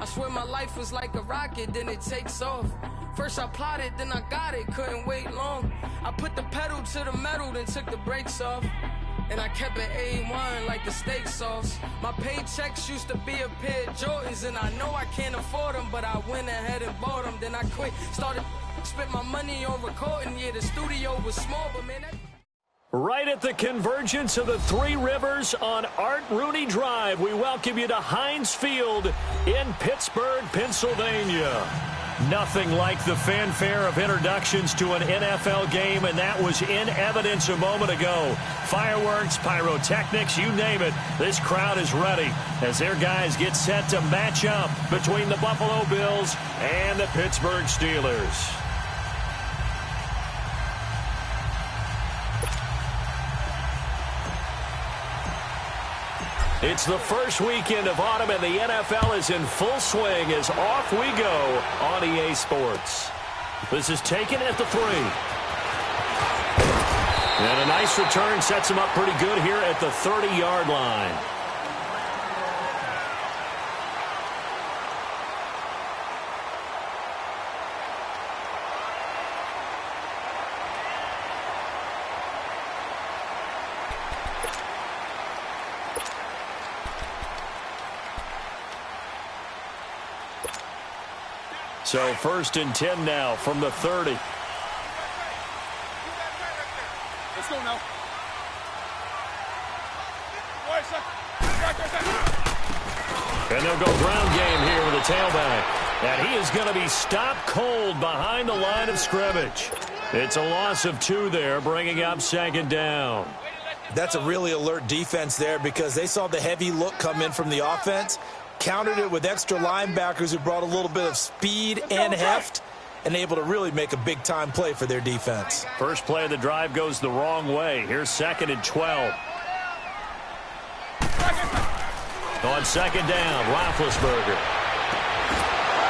I swear my life was like a rocket, then it takes off. First I plotted, then I got it, couldn't wait long. I put the pedal to the metal, then took the brakes off. And I kept it A1 like the steak sauce. My paychecks used to be a pair of Jordans, and I know I can't afford them, but I went ahead and bought them. Then I quit, started spent my money on recording. Yeah, the studio was small, but man, that... Right at the convergence of the Three Rivers on Art Rooney Drive, we welcome you to Heinz Field in Pittsburgh, Pennsylvania. Nothing like the fanfare of introductions to an NFL game, and that was in evidence a moment ago. Fireworks, pyrotechnics, you name it. This crowd is ready as their guys get set to match up between the Buffalo Bills and the Pittsburgh Steelers. It's the first weekend of autumn, and the NFL is in full swing as off we go on EA Sports. This is taken at the 3. And a nice return sets him up pretty good here at the 30-yard line. So 1st and 10 now from the 30. Let's go now. And they'll go ground game here with a tailback. And he is going to be stopped cold behind the line of scrimmage. It's a loss of 2 there, bringing up 2nd down. That's a really alert defense there because they saw the heavy look come in from the offense. Countered it with extra linebackers who brought a little bit of speed and heft and able to really make a big-time play for their defense. First play of the drive goes the wrong way. Here's 2nd and 12. On 2nd down, Roethlisberger.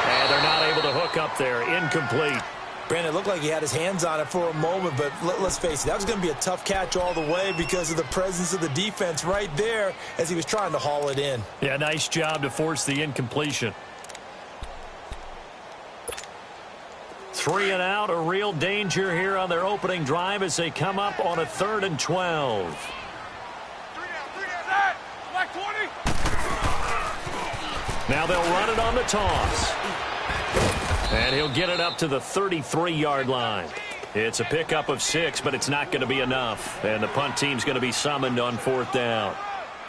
And they're not able to hook up there. Incomplete. Brandon, it looked like he had his hands on it for a moment, but let's face it, that was going to be a tough catch all the way because of the presence of the defense right there as he was trying to haul it in. Yeah, nice job to force the incompletion. 3 and out, a real danger here on their opening drive as they come up on a 3rd and 12. 3 down, Black 20. Now they'll run it on the toss. And he'll get it up to the 33-yard line. It's a pickup of 6, but it's not going to be enough. And the punt team's going to be summoned on 4th down.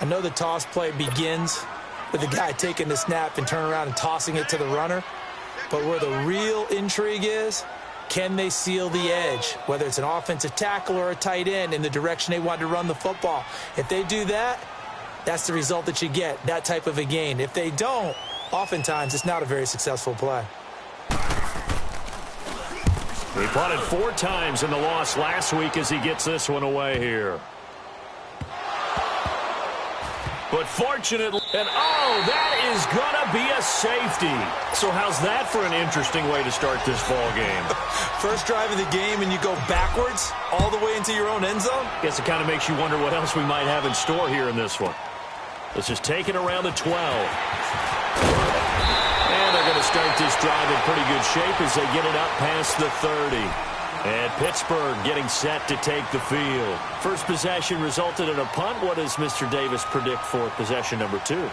I know the toss play begins with the guy taking the snap and turning around and tossing it to the runner. But where the real intrigue is, can they seal the edge, whether it's an offensive tackle or a tight end, in the direction they want to run the football? If they do that, that's the result that you get, that type of a gain. If they don't, oftentimes it's not a very successful play. He punted 4 times in the loss last week as he gets this one away here. But fortunately, and oh, that is going to be a safety. So how's that for an interesting way to start this ball game? First drive of the game and you go backwards all the way into your own end zone? Guess it kind of makes you wonder what else we might have in store here in this one. This is taken around the 12. And they're going to start this drive in pretty good shape as they get it up past the 30. And Pittsburgh getting set to take the field. First possession resulted in a punt. What does Mr. Davis predict for possession number 2?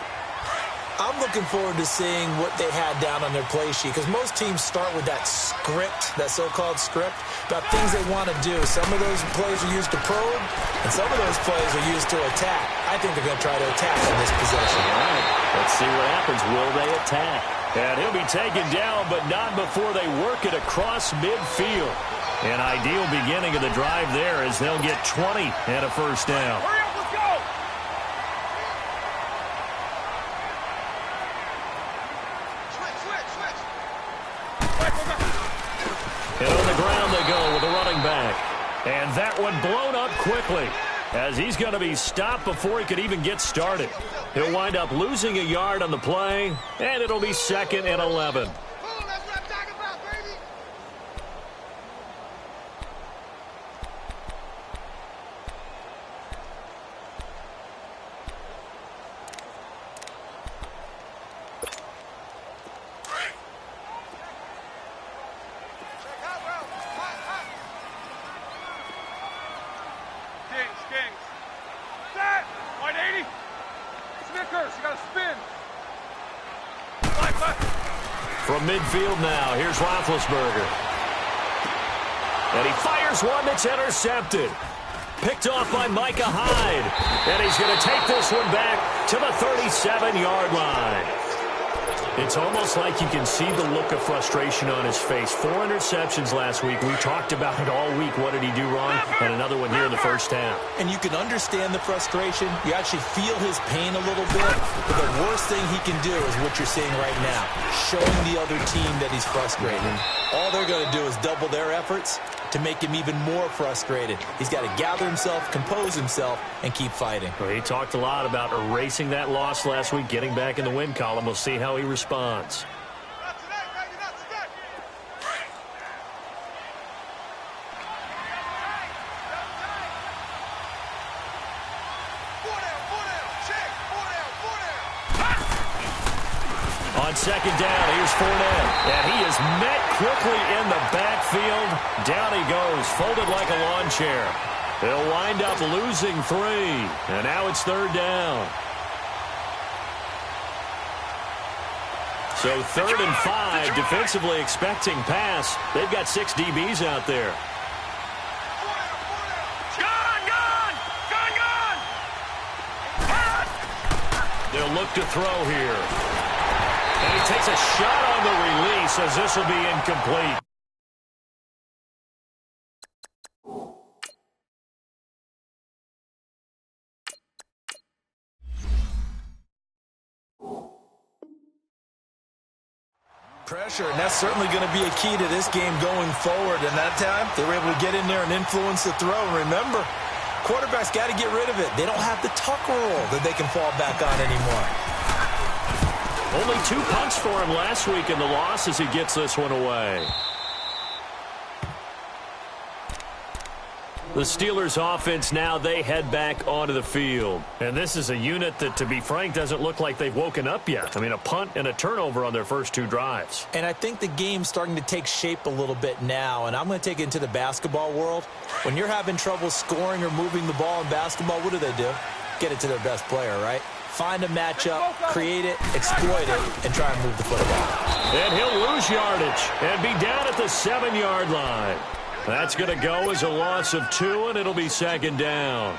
I'm looking forward to seeing what they had down on their play sheet, because most teams start with that script, that so-called script, about things they want to do. Some of those plays are used to probe, and some of those plays are used to attack. I think they're going to try to attack on this possession. All right, let's see what happens. Will they attack? And he'll be taken down, but not before they work it across midfield. An ideal beginning of the drive there as they'll get 20 and a first down. Hurry up, let's go! And on the ground they go with a running back. And that one blown up quickly as he's going to be stopped before he could even get started. He'll wind up losing a yard on the play, and it'll be 2nd and 11. From midfield now, here's Roethlisberger. And he fires one that's intercepted. Picked off by Micah Hyde. And he's going to take this one back to the 37-yard line. It's almost like you can see the look of frustration on his face. 4 interceptions last week. We talked about it all week. What did he do wrong? And another one here in the first half. And you can understand the frustration. You actually feel his pain a little bit. But the worst thing he can do is what you're seeing right now, showing the other team that he's frustrated. All they're going to do is double their efforts to make him even more frustrated. He's got to gather himself, compose himself, and keep fighting. Well, he talked a lot about erasing that loss last week, getting back in the win column. We'll see how he responds. On second down, here's Fournette. And he is met quickly in the backfield. Down he goes, folded like a lawn chair. They'll wind up losing 3. And now it's third down. So 3rd and 5, defensively expecting pass. They've got 6 DBs out there. They'll look to throw here. And he takes a shot on the release as this will be incomplete. Pressure, and that's certainly going to be a key to this game going forward. And that time, they were able to get in there and influence the throw. Remember, quarterbacks got to get rid of it. They don't have the tuck rule that they can fall back on anymore. Only 2 punts for him last week in the loss as he gets this one away. The Steelers offense now, they head back onto the field. And this is a unit that, to be frank, doesn't look like they've woken up yet. I mean, a punt and a turnover on their first 2 drives. And I think the game's starting to take shape a little bit now. And I'm going to take it into the basketball world. When you're having trouble scoring or moving the ball in basketball, what do? Get it to their best player, right? Find a matchup, create it, exploit it, and try and move the football. And he'll lose yardage and be down at the 7-yard line. That's going to go as a loss of 2, and it'll be second down.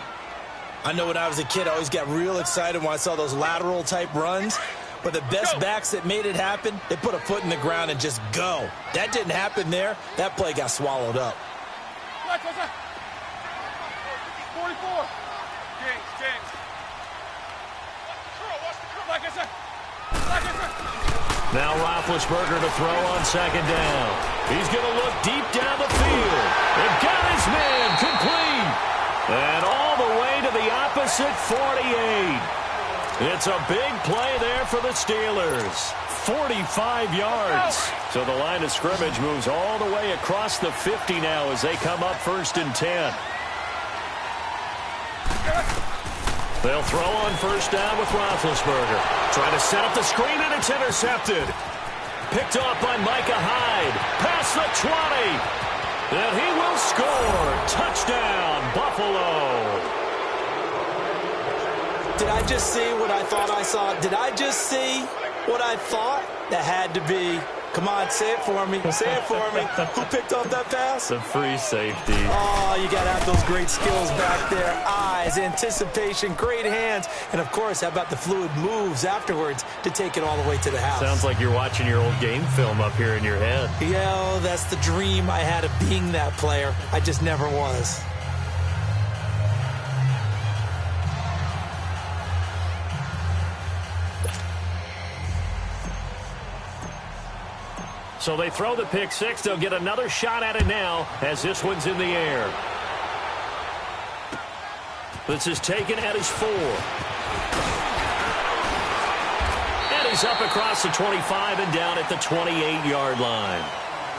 I know when I was a kid, I always got real excited when I saw those lateral-type runs. But the best backs that made it happen, they put a foot in the ground and just go. That didn't happen there. That play got swallowed up. 44. James. Now Roethlisberger to throw on second down. He's going to look deep down the field. And got his man complete. And all the way to the opposite 48. It's a big play there for the Steelers. 45 yards. So the line of scrimmage moves all the way across the 50 now as they come up 1st and 10. They'll throw on first down with Roethlisberger. Trying to set up the screen, and it's intercepted. Picked off by Micah Hyde. Past the 20. And he will score. Touchdown, Buffalo. Did I just see what I thought I saw? Did I just see what I thought? That had to be. Come on, say it for me. Say it for me. Who picked off that pass? The free safety. Oh, you got to have those great skills back there. Eyes, anticipation, great hands. And, of course, how about the fluid moves afterwards to take it all the way to the house? Sounds like you're watching your old game film up here in your head. Yeah, oh, that's the dream I had of being that player. I just never was. So they throw the pick 6. They'll get another shot at it now as this one's in the air. This is taken at his 4. And he's up across the 25 and down at the 28-yard line.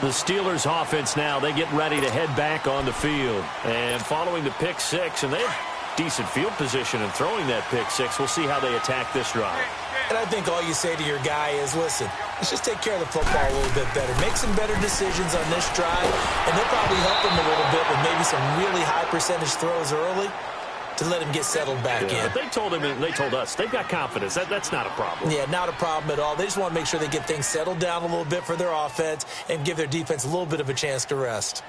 The Steelers offense now, they get ready to head back on the field. And following the pick 6, and they have decent field position in throwing that pick 6. We'll see how they attack this drive. And I think all you say to your guy is, listen, let's just take care of the football a little bit better. Make some better decisions on this drive, and they'll probably help him a little bit with maybe some really high percentage throws early. to let him get settled back in. But they told him, and they told us, they've got confidence. That's not a problem. Yeah, not a problem at all. They just want to make sure they get things settled down a little bit for their offense and give their defense a little bit of a chance to rest.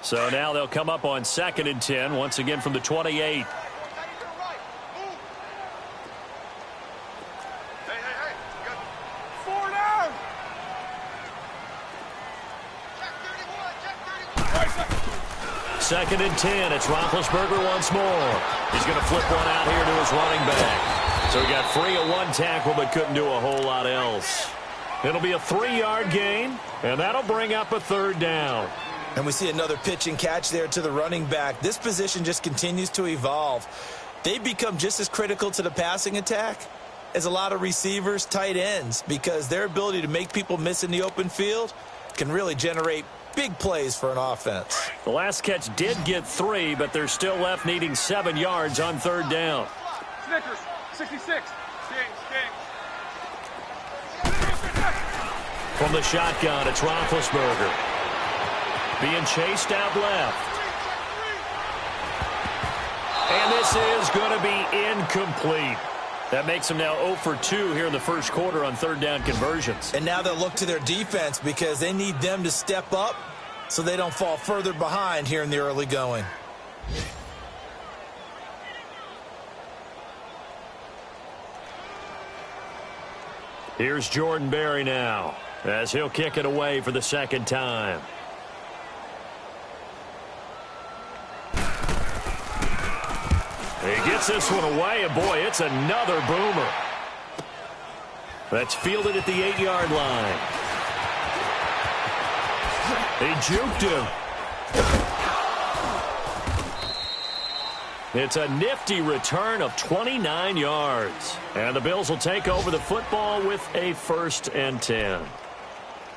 So now they'll come up on 2nd and 10, once again from the 28. Second and 10. It's Roethlisberger once more. He's going to flip one out here to his running back. So he got free of one tackle but couldn't do a whole lot else. It'll be a 3-yard gain, and that'll bring up a 3rd down. And we see another pitch and catch there to the running back. This position just continues to evolve. They become just as critical to the passing attack as a lot of receivers, tight ends, because their ability to make people miss in the open field can really generate big plays for an offense. The last catch did get 3, but they're still left needing 7 yards on 3rd down. Snickers, 66. From the shotgun, it's Roethlisberger. Being chased out left. And this is going to be incomplete. That makes them now 0 for 2 here in the first quarter on 3rd down conversions. And now they'll look to their defense because they need them to step up so they don't fall further behind here in the early going. Here's Jordan Berry now as he'll kick it away for the 2nd time. He gets this one away, and boy, it's another boomer. That's fielded at the 8-yard line. He juked him. It's a nifty return of 29 yards. And the Bills will take over the football with a 1st and 10.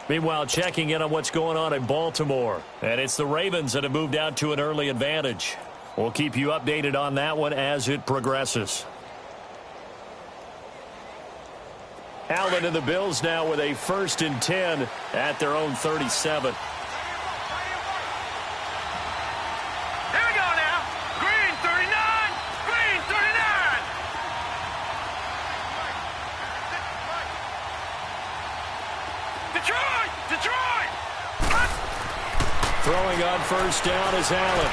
Meanwhile, checking in on what's going on in Baltimore. And it's the Ravens that have moved out to an early advantage. We'll keep you updated on that one as it progresses. Allen and the Bills now with a 1st and 10 at their own 37. Here we go now. Green 39. Green 39. Detroit. Detroit. Throwing on 1st down is Allen.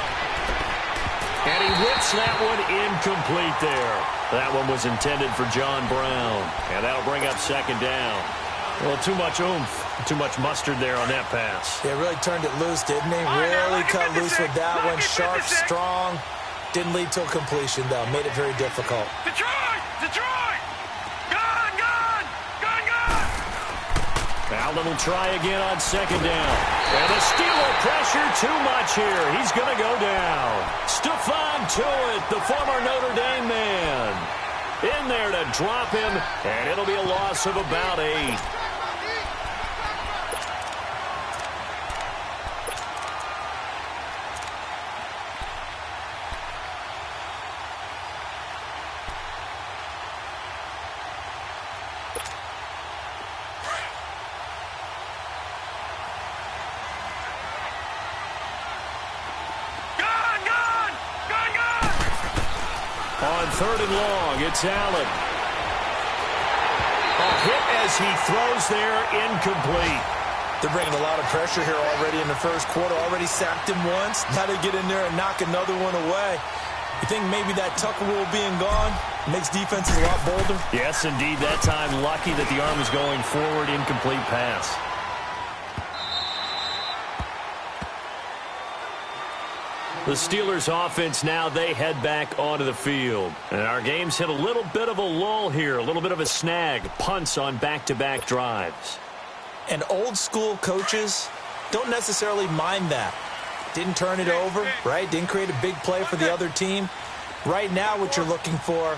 And he whips that one incomplete there. That one was intended for John Brown. And that'll bring up 2nd down. Well, too much oomph, too much mustard there on that pass. Yeah, really turned it loose, didn't he? Really cut loose with that one. Sharp, strong. Didn't lead to a completion, though. Made it very difficult. Detroit. Detroit. Gone. Gone. Gone. Gone. Allen will try again on 2nd down. And the Steeler pressure too much here. He's going to go down. Stephon Tuitt, the former Notre Dame man, in there to drop him, and it'll be a loss of about 8. On 3rd and long, it's Allen. A hit as he throws there, incomplete. They're bringing a lot of pressure here already in the first quarter. Already sacked him once. Now they get in there and knock another one away. You think maybe that Tucker rule being gone makes defenses a lot bolder? Yes, indeed. That time, lucky that the arm was going forward, incomplete pass. The Steelers offense now, they head back onto the field. And our game's hit a little bit of a lull here, a little bit of a snag. Punts on back-to-back drives. And old-school coaches don't necessarily mind that. Didn't turn it over, right? Didn't create a big play for the other team. Right now what you're looking for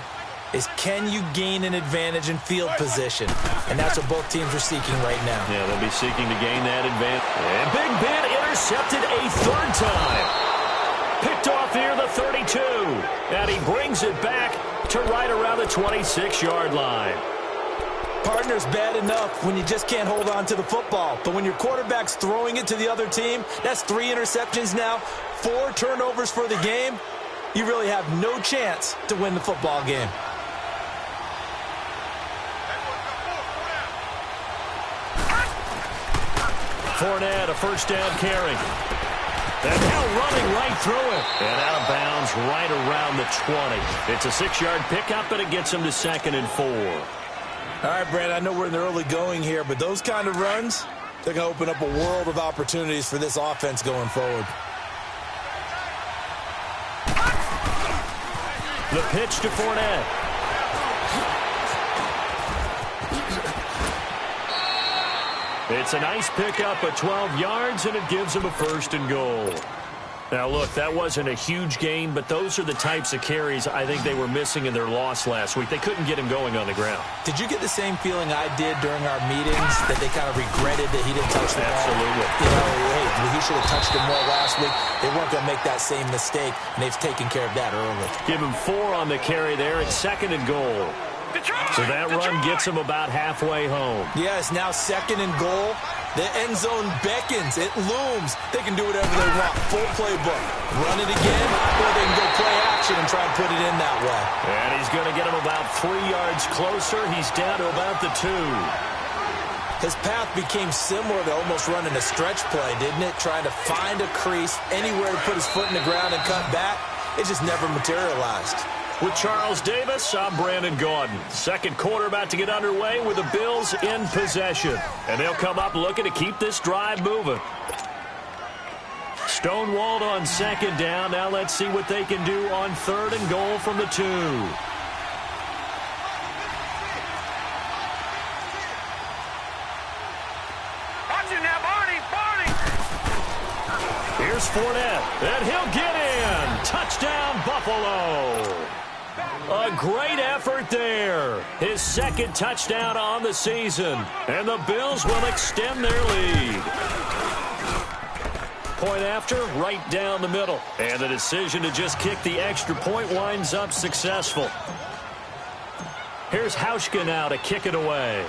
is can you gain an advantage in field position? And that's what both teams are seeking right now. Yeah, they'll be seeking to gain that advantage. And Big Ben intercepted a 3rd time. Picked off near the 32. And he brings it back to right around the 26-yard line. Partner's bad enough when you just can't hold on to the football. But when your quarterback's throwing it to the other team, that's 3 interceptions now, 4 turnovers for the game. You really have no chance to win the football game. Fournette, a first down carry. And now running right through it. And out of bounds right around the 20. It's a 6-yard pickup, and it gets him to 2nd and 4. All right, Brad, I know we're in the early going here, but those kind of runs, they're going to open up a world of opportunities for this offense going forward. The pitch to Fournette. It's a nice pickup of 12 yards, and it gives him a 1st and goal. Now, look, that wasn't a huge gain, but those are the types of carries I think they were missing in their loss last week. They couldn't get him going on the ground. Did you get the same feeling I did during our meetings, that they kind of regretted that he didn't touch the ball? Absolutely. You know, hey, he should have touched him more last week. They weren't going to make that same mistake, and they've taken care of that early. Give him 4 on the carry there. It's 2nd and goal. So that run gets him about halfway home. Yes, now 2nd and goal. The end zone beckons. It looms. They can do whatever they want. Full playbook. Run it again, or they can go play action and try and put it in that way. And he's going to get him about 3 yards closer. He's down to about the 2. His path became similar to almost running a stretch play, didn't it? Trying to find a crease, anywhere to put his foot in the ground and cut back. It just never materialized. With Charles Davis, I'm Brandon Gaudin. Second quarter about to get underway with the Bills in possession. And they'll come up looking to keep this drive moving. Stonewalled on 2nd down. Now let's see what they can do on 3rd and goal from the 2. Watch it now, Barney! Here's Fournette, and he'll get in. Touchdown, Buffalo. A great effort there. His 2nd touchdown on the season. And the Bills will extend their lead. Point after, right down the middle. And the decision to just kick the extra point winds up successful. Here's Hauschka now to kick it away.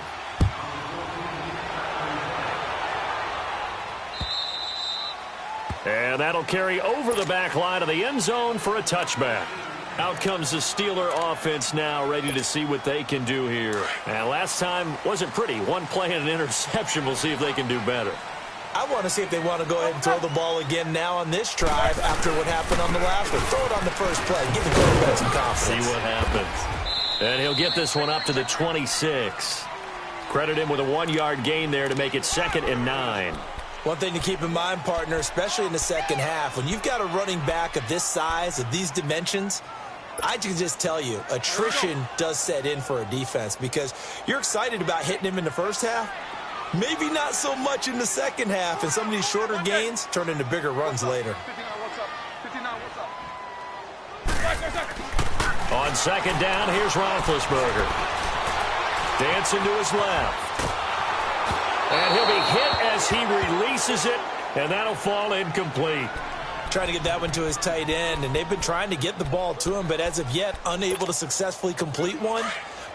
And that'll carry over the back line of the end zone for a touchback. Out comes the Steeler offense now, ready to see what they can do here. And last time wasn't pretty. 1 play and an interception. We'll see if they can do better. I want to see if they want to go ahead and throw the ball again now on this drive after what happened on the last one. Throw it on the first play. Give the quarterback some confidence. See what happens. And he'll get this one up to the 26. Credit him with a 1-yard gain there to make it 2nd and 9. One thing to keep in mind, partner, especially in the second half, when you've got a running back of this size, of these dimensions, I can just tell you, attrition does set in for a defense because you're excited about hitting him in the first half. Maybe not so much in the second half, and some of these shorter gains turn into bigger runs later. On 2nd down, here's Roethlisberger. Dancing to his left. And he'll be hit as he releases it, and that'll fall incomplete. Trying to get that one to his tight end, and they've been trying to get the ball to him, but as of yet, unable to successfully complete one.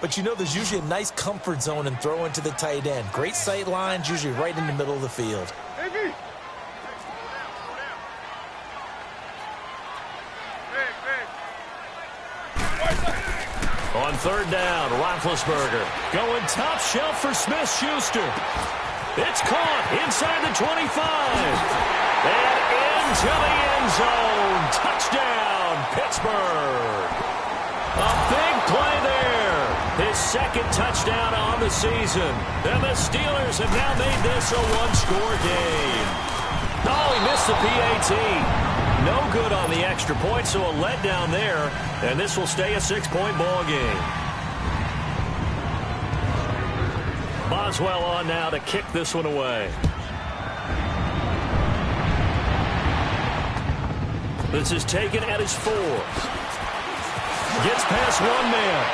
But you know there's usually a nice comfort zone in throwing to the tight end. Great sight lines, usually right in the middle of the field. On 3rd down, Roethlisberger going top shelf for Smith-Schuster. It's caught inside the 25. And into the end zone. Touchdown, Pittsburgh. A big play there. His 2nd touchdown on the season. And the Steelers have now made this a 1-score game. Oh, he missed the PAT. No good on the extra point, so a letdown there. And this will stay a 6-point ball game. Boswell on now to kick this one away. This is taken at his 4. Gets past 1 man.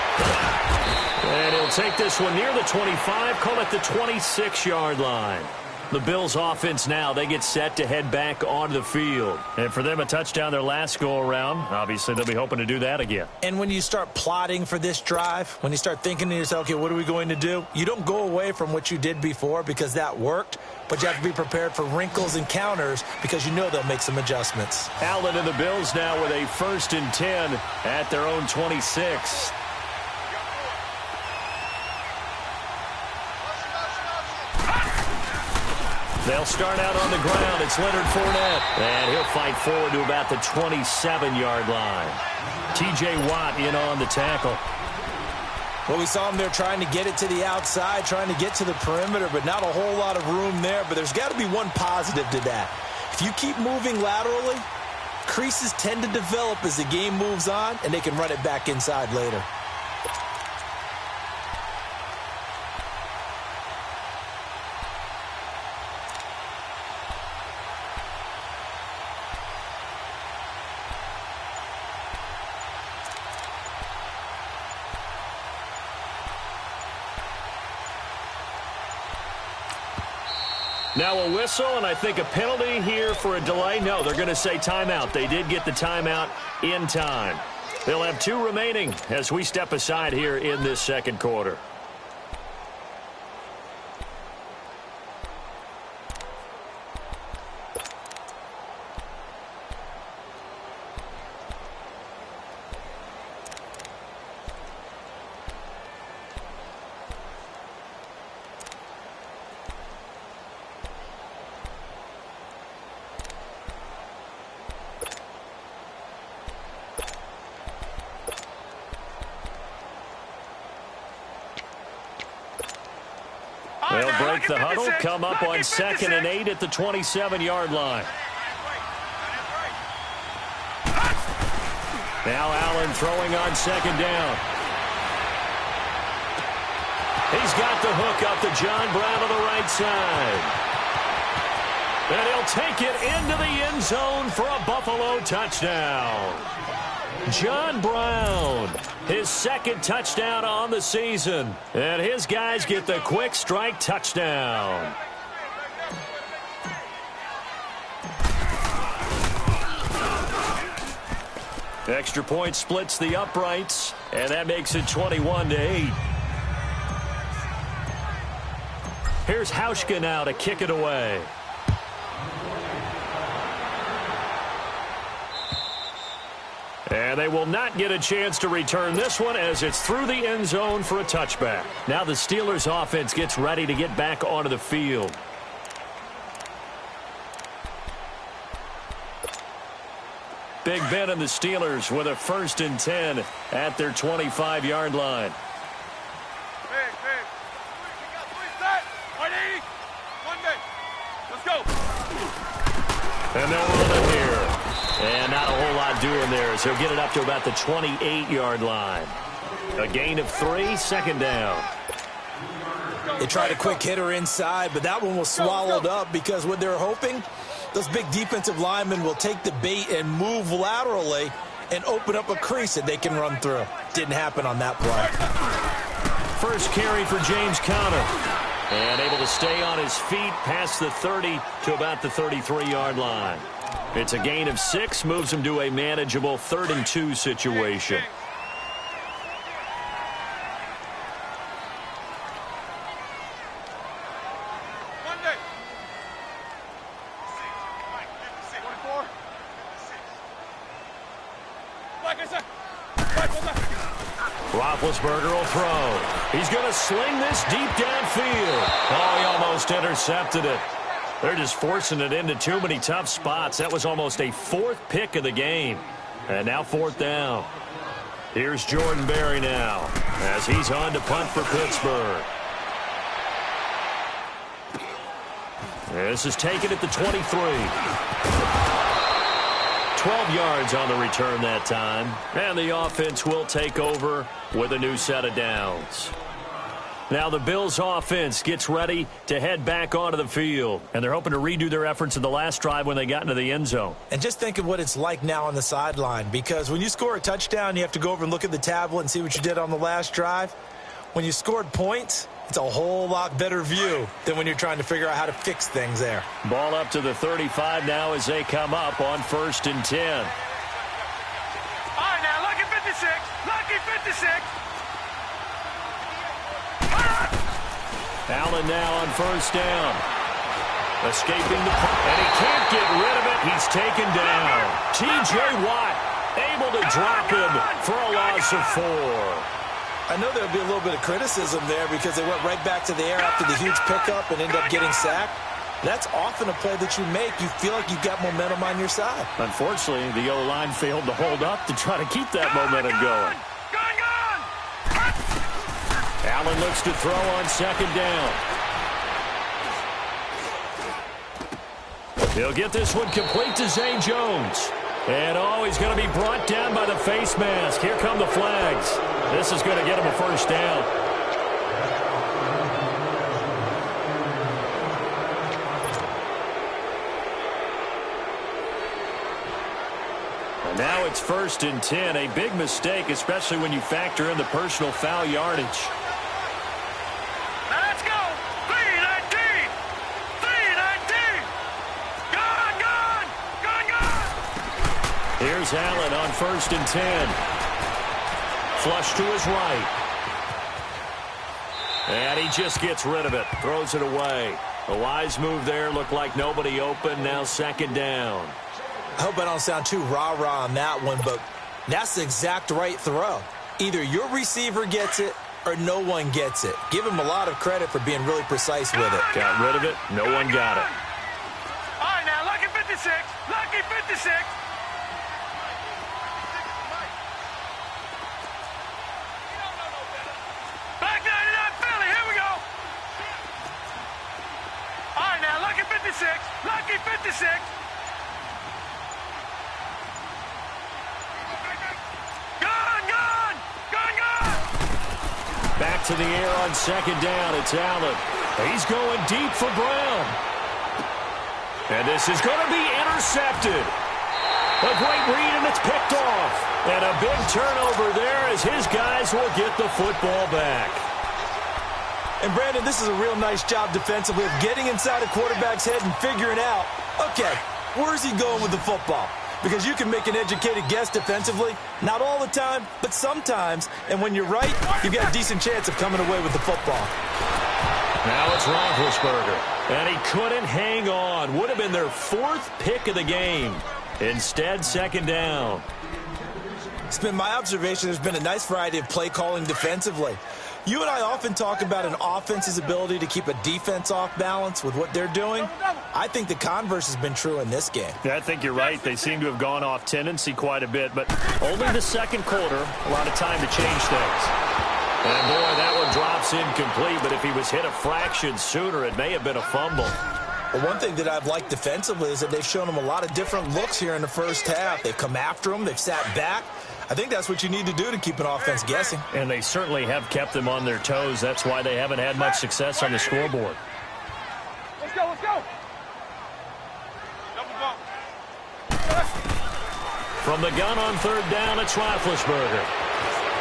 And he'll take this one near the 25, call it the 26-yard line. The Bills offense now, they get set to head back onto the field. And for them, a touchdown their last go-around. Obviously, they'll be hoping to do that again. And when you start plotting for this drive, when you start thinking to yourself, okay, what are we going to do? You don't go away from what you did before because that worked, but you have to be prepared for wrinkles and counters because you know they'll make some adjustments. Allen and the Bills now with a 1st and 10 at their own 26. They'll start out on the ground. It's Leonard Fournette. And he'll fight forward to about the 27-yard line. T.J. Watt in on the tackle. Well, we saw him there trying to get it to the outside, trying to get to the perimeter, but not a whole lot of room there. But there's got to be one positive to that. If you keep moving laterally, creases tend to develop as the game moves on, and they can run it back inside later. Now a whistle, and I think a penalty here for a delay. No, they're going to say timeout. They did get the timeout in time. They'll have 2 remaining as we step aside here in this second quarter. They'll break the huddle, come up on 2nd and 8 at the 27-yard line. Now Allen throwing on 2nd down. He's got the hook up to John Brown on the right side. And he'll take it into the end zone for a Buffalo touchdown. John Brown, his 2nd touchdown on the season. And his guys get the quick strike touchdown. Extra point splits the uprights, and that makes it 21-8. Here's Hauschka now to kick it away. And they will not get a chance to return this one as it's through the end zone for a touchback. Now the Steelers offense gets ready to get back onto the field. Big Ben and the Steelers with a 1st and 10 at their 25-yard line. Let's go. And they'll run it here. And not a whole lot doing there as he'll get it up to about the 28-yard line. A gain of 3, 2nd down. They tried a quick hitter inside, but that one was swallowed up because what they're hoping, those big defensive linemen will take the bait and move laterally and open up a crease that they can run through. Didn't happen on that play. First carry for James Conner. And able to stay on his feet past the 30 to about the 33-yard line. It's a gain of 6, moves him to a manageable 3rd and 2 situation. Roethlisberger will throw. He's going to sling this deep downfield. Oh, he almost intercepted it. They're just forcing it into too many tough spots. That was almost a 4th pick of the game. And now 4th down. Here's Jordan Berry now as he's on to punt for Pittsburgh. This is taken at the 23. 12 yards on the return that time. And the offense will take over with a new set of downs. Now the Bills offense gets ready to head back onto the field. And they're hoping to redo their efforts in the last drive when they got into the end zone. And just think of what it's like now on the sideline. Because when you score a touchdown, you have to go over and look at the tablet and see what you did on the last drive. When you scored points, it's a whole lot better view than when you're trying to figure out how to fix things there. Ball up to the 35 now as they come up on 1st and 10. All right, now, lucky 56. Lucky 56. Allen now on 1st down. Escaping the punt, and he can't get rid of it. He's taken down. T.J. Watt able to drop him for a loss of 4. I know there'll be a little bit of criticism there because they went right back to the air after the huge pickup and ended up getting sacked. That's often a play that you make. You feel like you've got momentum on your side. Unfortunately, the O-line failed to hold up to try to keep that momentum going. Allen looks to throw on 2nd down. He'll get this one complete to Zay Jones. And, he's going to be brought down by the face mask. Here come the flags. This is going to get him a 1st down. And now it's 1st and 10. A big mistake, especially when you factor in the personal foul yardage. Here's Allen on 1st and 10. Flush to his right. And he just gets rid of it. Throws it away. A wise move there. Looked like nobody open. Now 2nd down. I hope I don't sound too rah-rah on that one, but that's the exact right throw. Either your receiver gets it or no one gets it. Give him a lot of credit for being really precise with it. Got rid of it. No one got it. All right, now, lucky 56. Lucky 56. Lucky 56. Gone. Back to the air on 2nd down. It's Allen. He's going deep for Brown. And this is going to be intercepted. A great read, and it's picked off. And a big turnover there as his guys will get the football back. And, Brandon, this is a real nice job defensively of getting inside a quarterback's head and figuring out, okay, where's he going with the football? Because you can make an educated guess defensively, not all the time, but sometimes. And when you're right, you've got a decent chance of coming away with the football. Now it's Roethlisberger. And he couldn't hang on. Would have been their 4th pick of the game. Instead, 2nd down. It's been my observation there's been a nice variety of play calling defensively. You and I often talk about an offense's ability to keep a defense off balance with what they're doing. I think the converse has been true in this game. Yeah, I think you're right. They seem to have gone off tendency quite a bit, but only the 2nd quarter, a lot of time to change things. And, boy, that one drops incomplete, but if he was hit a fraction sooner, it may have been a fumble. Well, one thing that I've liked defensively is that they've shown him a lot of different looks here in the 1st half. They've come after him. They've sat back. I think that's what you need to do to keep an offense guessing. And they certainly have kept them on their toes. That's why they haven't had much success on the scoreboard. Let's go. Double bump. From the gun on 3rd down, it's Roethlisberger.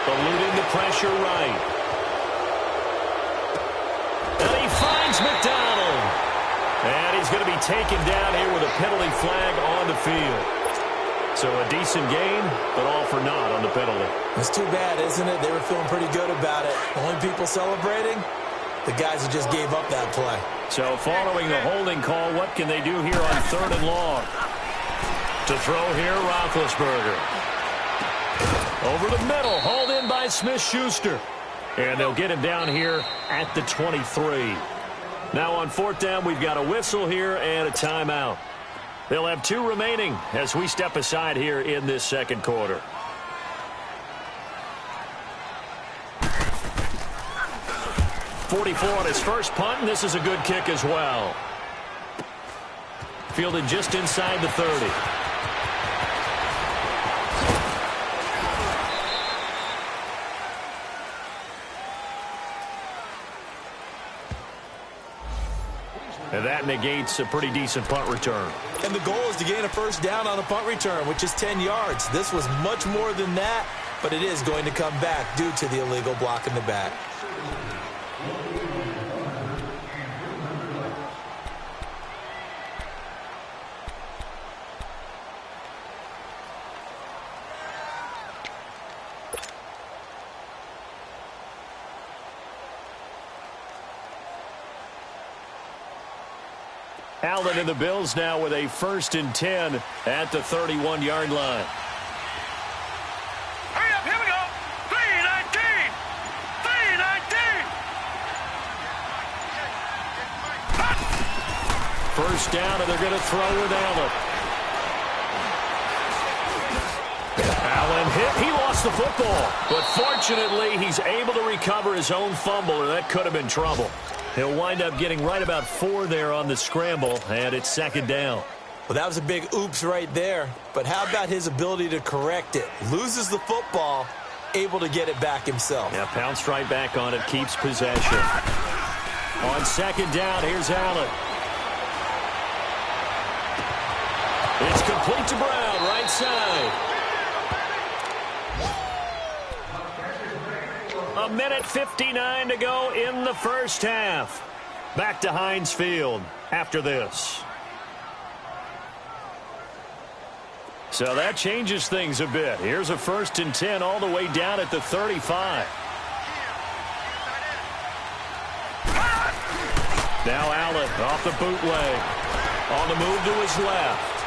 Eluding the pressure right. And he finds McDonald. And he's going to be taken down here with a penalty flag on the field. So a decent game, but all for naught on the penalty. It's too bad, isn't it? They were feeling pretty good about it. Only people celebrating, the guys who just gave up that play. So following the holding call, what can they do here on 3rd and long? To throw here, Roethlisberger. Over the middle, hauled in by Smith-Schuster. And they'll get him down here at the 23. Now on 4th down, we've got a whistle here and a timeout. They'll have 2 remaining as we step aside here in this 2nd quarter. .44 on his first punt, and this is a good kick as well. Fielded just inside the 30. And that negates a pretty decent punt return. And the goal is to gain a 1st down on a punt return, which is 10 yards. This was much more than that. but it is going to come back due to the illegal block in the back. Allen and the Bills now with a 1st and 10 at the 31-yard line. Hurry up, here we go. 3-19. 3-19. First down, and they're going to throw with Allen. Allen hit. He lost the football. But fortunately, he's able to recover his own fumble, or that could have been trouble. He'll wind up getting right about 4 there on the scramble, and it's 2nd down. Well, that was a big oops right there. But how about his ability to correct it? Loses the football, able to get it back himself. Yeah, pounced right back on it, keeps possession. On 2nd down, here's Allen. It's complete to Brown, right side. A minute 59 to go in the first half. Back to Heinz Field after this. So that changes things a bit. Here's a 1st and 10 all the way down at the 35. Now Allen off the bootleg. On the move to his left.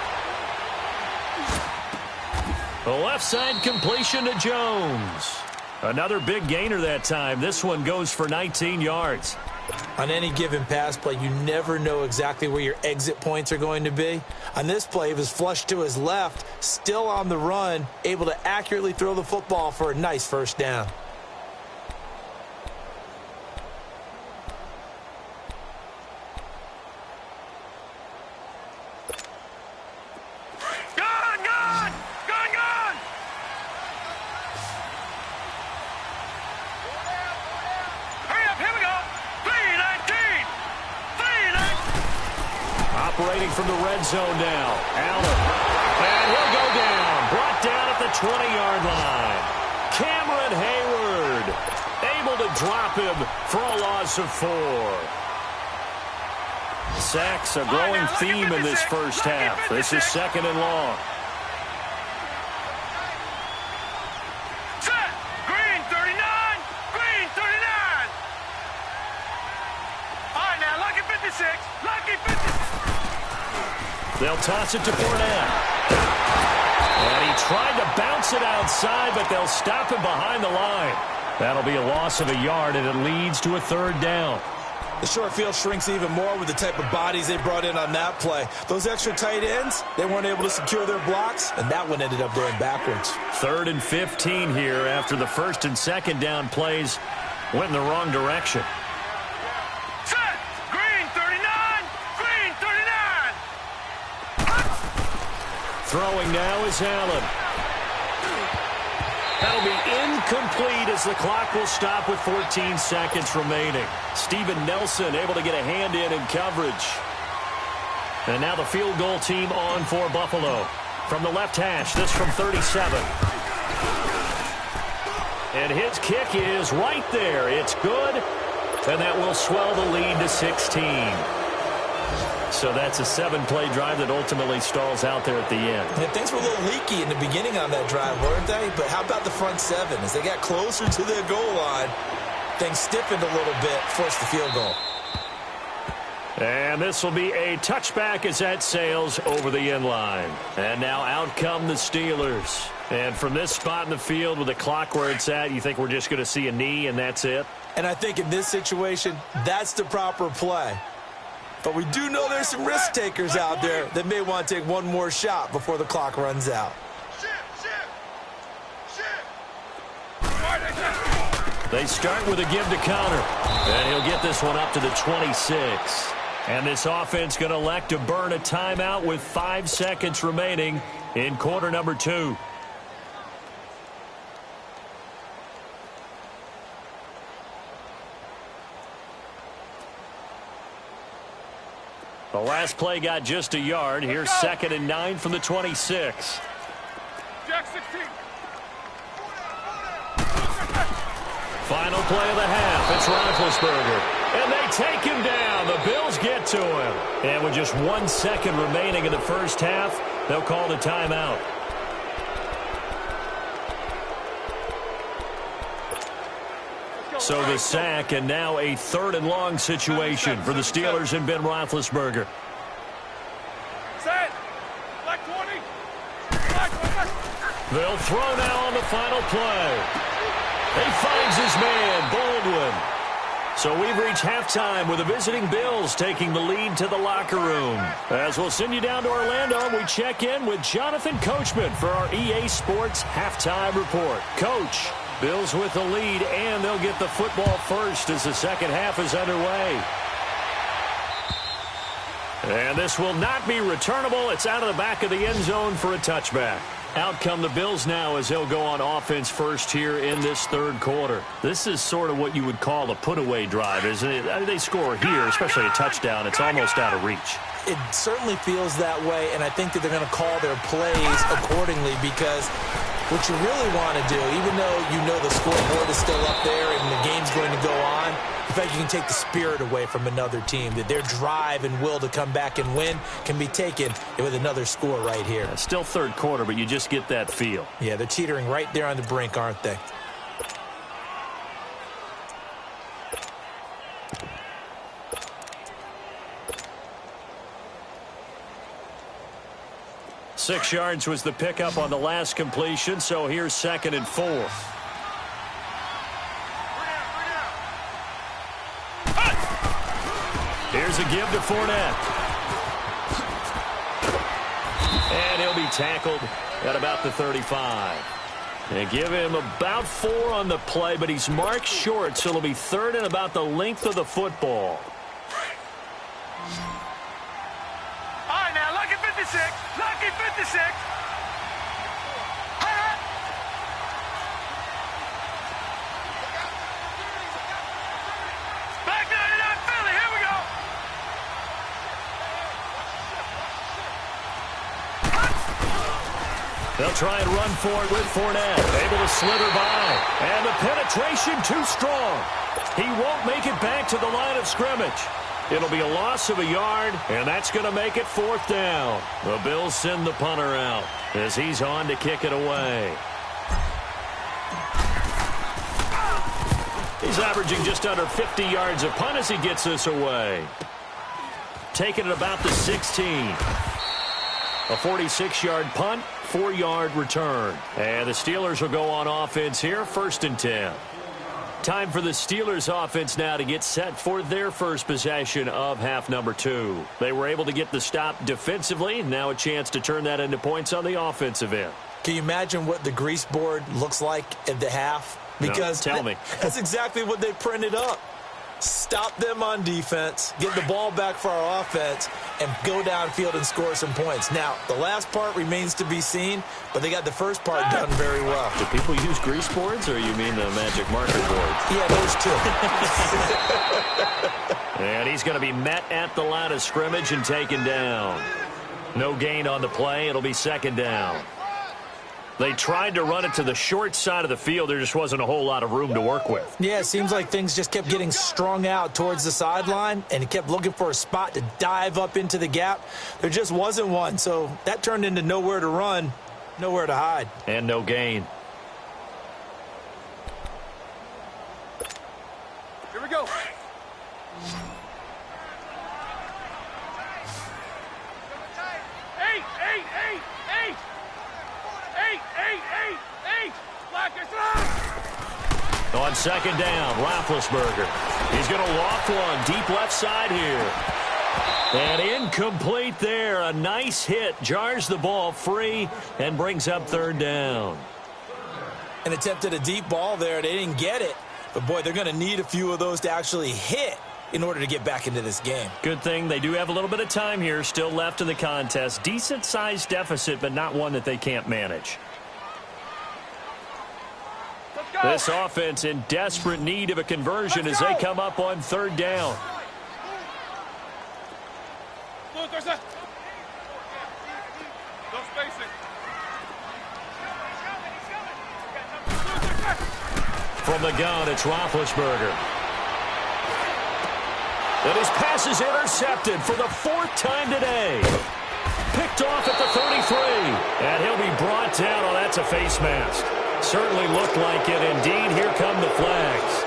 The left side completion to Jones. Another big gainer that time. This one goes for 19 yards. On any given pass play, you never know exactly where your exit points are going to be. On this play, he was flushed to his left, still on the run, able to accurately throw the football for a nice 1st down. Operating from the red zone now. Allen. And he'll go down. Brought down at the 20-yard line. Cameron Hayward able to drop him for a loss of 4. Sacks, a growing theme in this first half. This is 2nd and long. Set. Green 39. Green 39. All right, now, lucky 56. Lucky 56. They'll toss it to Fournette. And he tried to bounce it outside, but they'll stop him behind the line. That'll be a loss of a yard, and it leads to a 3rd down. The short field shrinks even more with the type of bodies they brought in on that play. Those extra tight ends, they weren't able to secure their blocks, and that one ended up going backwards. 3rd and 15 here after the 1st and 2nd down plays went in the wrong direction. Set. Green 39. Green 39. Throwing now is Allen. That'll be incomplete as the clock will stop with 14 seconds remaining. Steven Nelson able to get a hand in coverage. And now the field goal team on for Buffalo. From the left hash, this from 37. And his kick is right there. It's good. And that will swell the lead to 16. So that's a 7-play drive that ultimately stalls out there at the end. Yeah, things were a little leaky in the beginning on that drive, weren't they? But how about the front 7? As they got closer to the goal line, things stiffened a little bit, forced the field goal. And this will be a touchback as that sails over the end line. And now out come the Steelers. And from this spot in the field with the clock where it's at, you think we're just going to see a knee and that's it? And I think in this situation, that's the proper play. But we do know there's some risk takers out there that may want to take one more shot before the clock runs out. They start with a give to Connor. And he'll get this one up to the 26. And this offense going to elect to burn a timeout with 5 seconds remaining in quarter number 2. The last play got just a yard. Here's 2nd and 9 from the 26. Jack 16. Final play of the half. It's Roethlisberger. And they take him down. The Bills get to him. And with just 1 second remaining in the first half, they'll call the timeout. So the sack, and now a 3rd and long situation for the Steelers and Ben Roethlisberger. Set. Black 20. They'll throw now on the final play. He finds his man, Baldwin. So we've reached halftime with the visiting Bills taking the lead to the locker room. As we'll send you down to Orlando, we check in with Jonathan Coachman for our EA Sports Halftime Report. Coach, Bills with the lead, and they'll get the football first as the second half is underway. And this will not be returnable. It's out of the back of the end zone for a touchback. Out come the Bills now as they'll go on offense first here in this 3rd quarter. This is sort of what you would call a put-away drive, isn't it? I mean, they score here, especially a touchdown. It's almost out of reach. It certainly feels that way, and I think that they're going to call their plays accordingly because what you really want to do, even though you know the scoreboard is still up there and the game's going to go on, in fact, you can take the spirit away from another team, that their drive and will to come back and win can be taken with another score right here. It's still 3rd quarter, but you just get that feel. Yeah, they're teetering right there on the brink, aren't they? Six yards was the pickup on the last completion, so here's 2nd and 4. Here's a give to Fournette. And he'll be tackled at about the 35. They give him about 4 on the play, but he's marked short, so it'll be 3rd and about the length of the football. All right, now, lucky 56. Lucky 56. Back 99 Philly. Here we go. They'll try and run for it with Fournette. Able to slither by. And the penetration too strong. He won't make it back to the line of scrimmage. It'll be a loss of a yard, and that's going to make it 4th down. The Bills send the punter out as he's on to kick it away. He's averaging just under 50 yards a punt as he gets this away. Taking it about the 16. A 46-yard punt, 4-yard return. And the Steelers will go on offense here, 1st and 10. Time for the Steelers offense now to get set for their first possession of half number 2. They were able to get the stop defensively. Now a chance to turn that into points on the offensive end. Can you imagine what the grease board looks like at the half? Because no, tell me. That's exactly what they printed up. Stop them on defense, get the ball back for our offense, and go downfield and score some points. Now, the last part remains to be seen, but they got the first part done very well. Do people use grease boards, or you mean the magic marker boards? Yeah, those two. And he's going to be met at the line of scrimmage and taken down. No gain on the play. It'll be 2nd down. They tried to run it to the short side of the field. There just wasn't a whole lot of room to work with. Yeah, it seems like things just kept getting strung out towards the sideline, and he kept looking for a spot to dive up into the gap. There just wasn't one, so that turned into nowhere to run, nowhere to hide. And no gain. Here we go. On 2nd down, Roethlisberger. He's going to loft one deep left side here. And incomplete there. A nice hit. Jars the ball free and brings up 3rd down. And attempted a deep ball there. They didn't get it. But, boy, they're going to need a few of those to actually hit in order to get back into this game. Good thing they do have a little bit of time here still left in the contest. Decent-sized deficit, but not one that they can't manage. This offense in desperate need of a conversion as they come up on 3rd down. From the gun, it's Roethlisberger. And his pass is intercepted for the 4th time today. Picked off at the 33. And he'll be brought down. Oh, that's a face mask. Certainly looked like it. Indeed, here come the flags.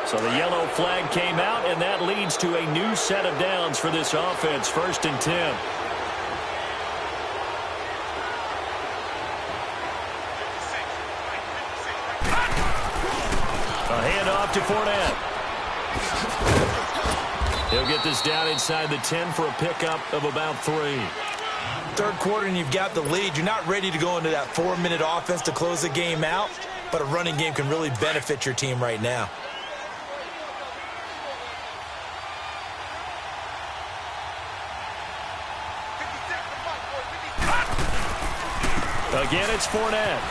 So the yellow flag came out, and that leads to a new set of downs for this offense. 1st and 10. A handoff to Fournette. He'll get this down inside the 10 for a pickup of about 3. 3rd quarter and you've got the lead. You're not ready to go into that 4-minute offense to close the game out, but a running game can really benefit your team right now. Again, it's Fournette.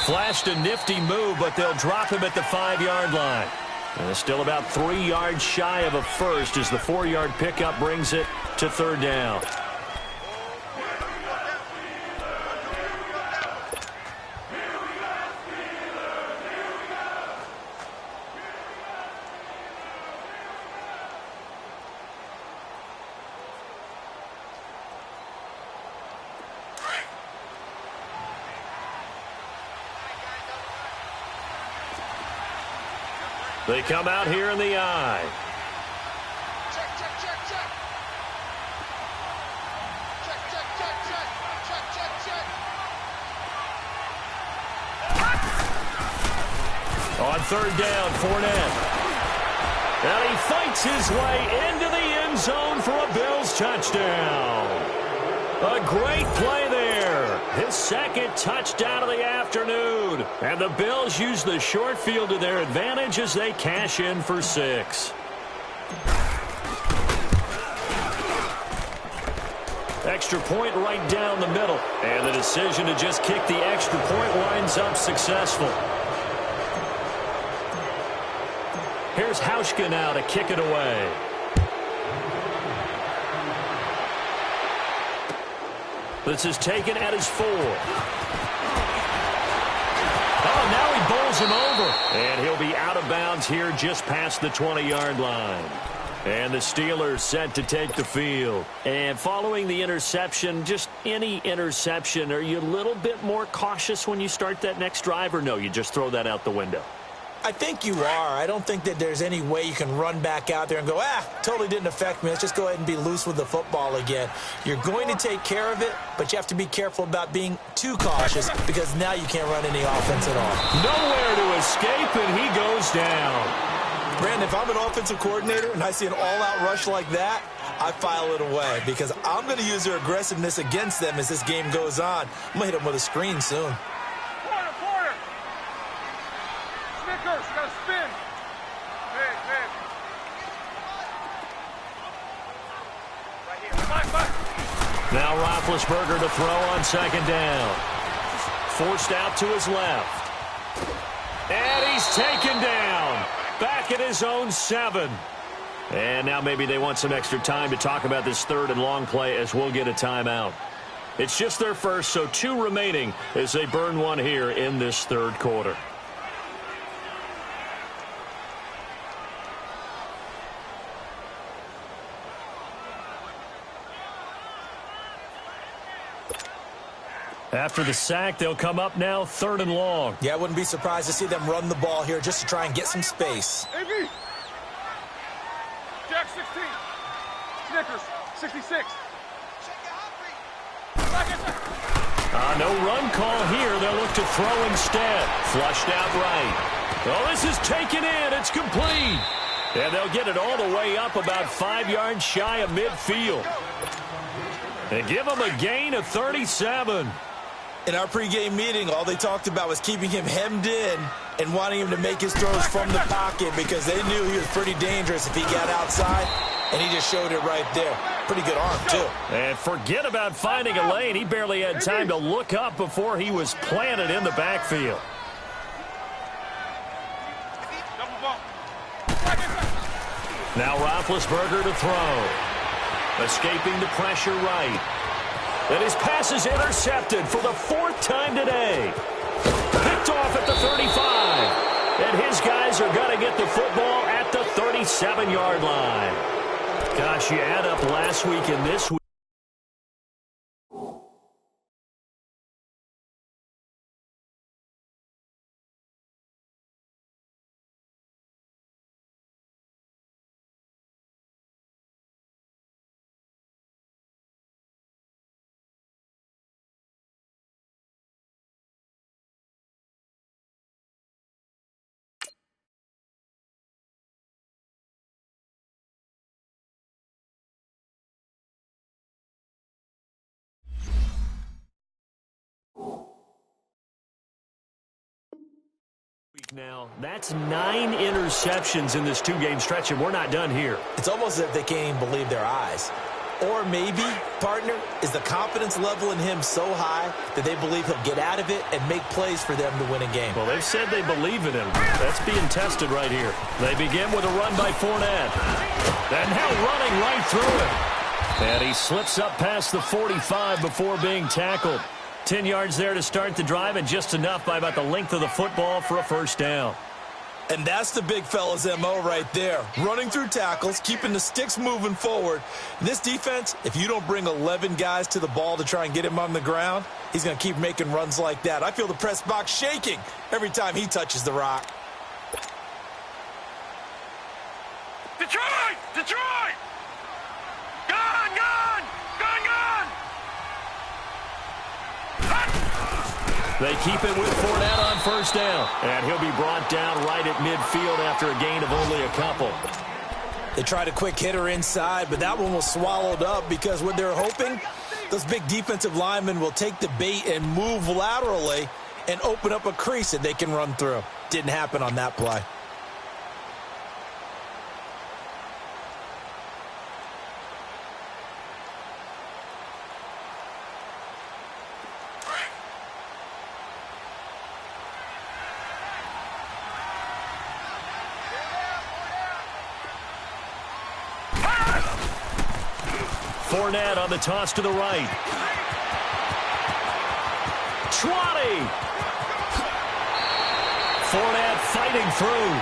Flashed a nifty move, but they'll drop him at the 5-yard line. And it's still about 3 yards shy of a first as the 4-yard pickup brings it to 3rd down. They come out here in the eye. Check, check, check, check. Check, check, check, check. Check, check, check. On 3rd down, Fournette. And he fights his way into the end zone for a Bills touchdown. A great play there. His 2nd touchdown of the afternoon. And the Bills use the short field to their advantage as they cash in for 6. Extra point right down the middle. And the decision to just kick the extra point winds up successful. Here's Hauschka now to kick it away. This is taken at his 4. Oh, now he bowls him over. And he'll be out of bounds here just past the 20-yard line. And the Steelers set to take the field. And following the interception, just any interception, are you a little bit more cautious when you start that next drive, or no, you just throw that out the window? I think you are. I don't think that there's any way you can run back out there and go, totally didn't affect me. Let's just go ahead and be loose with the football again. You're going to take care of it, but you have to be careful about being too cautious because now you can't run any offense at all. Nowhere to escape, and he goes down. Brandon, if I'm an offensive coordinator and I see an all-out rush like that, I file it away because I'm going to use their aggressiveness against them as this game goes on. I'm going to hit them with a screen soon. Quarter. Snickers, you got to spin. Big. Right here. Back. Now Roethlisberger to throw on 2nd down. Forced out to his left. And he's taken down. Back at his own 7. And now maybe they want some extra time to talk about this 3rd and long play as we'll get a timeout. It's just their first, so 2 remaining as they burn one here in this 3rd quarter. After the sack, they'll come up now 3rd and long. Yeah, I wouldn't be surprised to see them run the ball here just to try and get some space. AB. Jack 16. Snickers 66. No run call here. They'll look to throw instead. Flushed out right. Oh, this is taken in. It's complete. And they'll get it all the way up about 5 yards shy of midfield. And give him a gain of 37. In our pregame meeting, all they talked about was keeping him hemmed in and wanting him to make his throws from the pocket because they knew he was pretty dangerous if he got outside, and he just showed it right there. Pretty good arm, too. And forget about finding a lane. He barely had time to look up before he was planted in the backfield. Now Roethlisberger to throw. Escaping the pressure right. And his pass is intercepted for the 4th time today. Picked off at the 35. And his guys are going to get the football at the 37-yard line. Gosh, you add up last week and this week. Now, that's 9 interceptions in this 2-game stretch, and we're not done here. It's almost as if they can't even believe their eyes. Or maybe, partner, is the confidence level in him so high that they believe he'll get out of it and make plays for them to win a game. Well, they've said they believe in him. That's being tested right here. They begin with a run by Fournette. And now running right through it. And he slips up past the 45 before being tackled. 10 yards there to start the drive, and just enough by about the length of the football for a first down. And that's the big fella's MO right there. Running through tackles, keeping the sticks moving forward. This defense, if you don't bring 11 guys to the ball to try and get him on the ground, he's going to keep making runs like that. I feel the press box shaking every time he touches the rock. Detroit! Detroit! Gone! Gone! Gone! Gone! They keep it with Fournette on first down. And he'll be brought down right at midfield after a gain of only a couple. They tried a quick hitter inside, but that one was swallowed up because what they're hoping, those big defensive linemen will take the bait and move laterally and open up a crease that they can run through. Didn't happen on that play. Fournette on the toss to the right. 20. Fournette fighting through.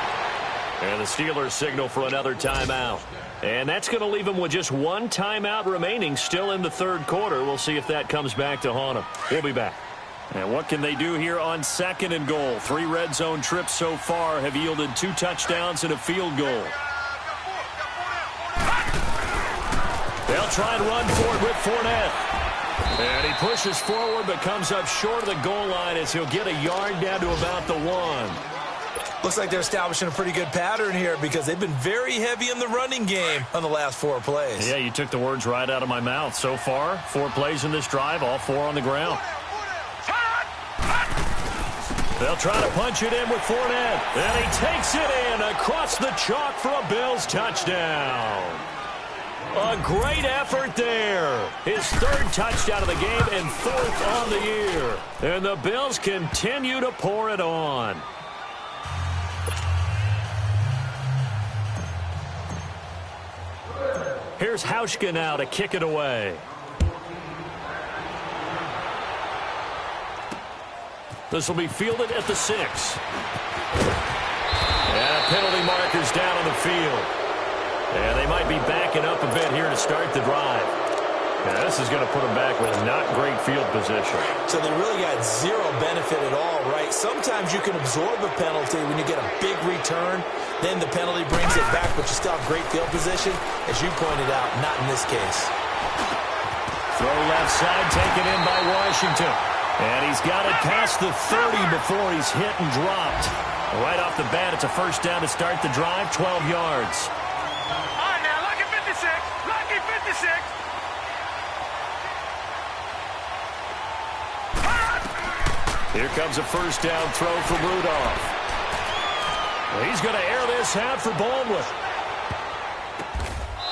And the Steelers signal for another timeout. And that's going to leave them with just one timeout remaining still in the third quarter. We'll see if that comes back to haunt them. We'll be back. And what can they do here on 2nd and goal? 3 red zone trips so far have yielded 2 touchdowns and a field goal. They'll try and run for it with Fournette. And he pushes forward but comes up short of the goal line as he'll get a yard down to about the 1. Looks like they're establishing a pretty good pattern here because they've been very heavy in the running game on the last 4 plays. Yeah, you took the words right out of my mouth. So far, 4 plays in this drive, all 4 on the ground. They'll try to punch it in with Fournette. And he takes it in across the chalk for a Bills touchdown. A great effort there. His 3rd touchdown of the game and 4th on the year. And the Bills continue to pour it on. Here's Hauschka now to kick it away. This will be fielded at the 6. And a penalty marker's down on the field. And they might be backing up a bit here to start the drive. And this is going to put them back with not great field position. So they really got 0 benefit at all, right? Sometimes you can absorb a penalty when you get a big return. Then the penalty brings it back, but you still have great field position. As you pointed out, not in this case. Throw left side, taken in by Washington. And he's got it past the 30 before he's hit and dropped. Right off the bat, it's a first down to start the drive, 12 yards. All right, now, lucky 56. Lucky 56. Here comes a first down throw from Rudolph. He's going to air this out for Baldwin.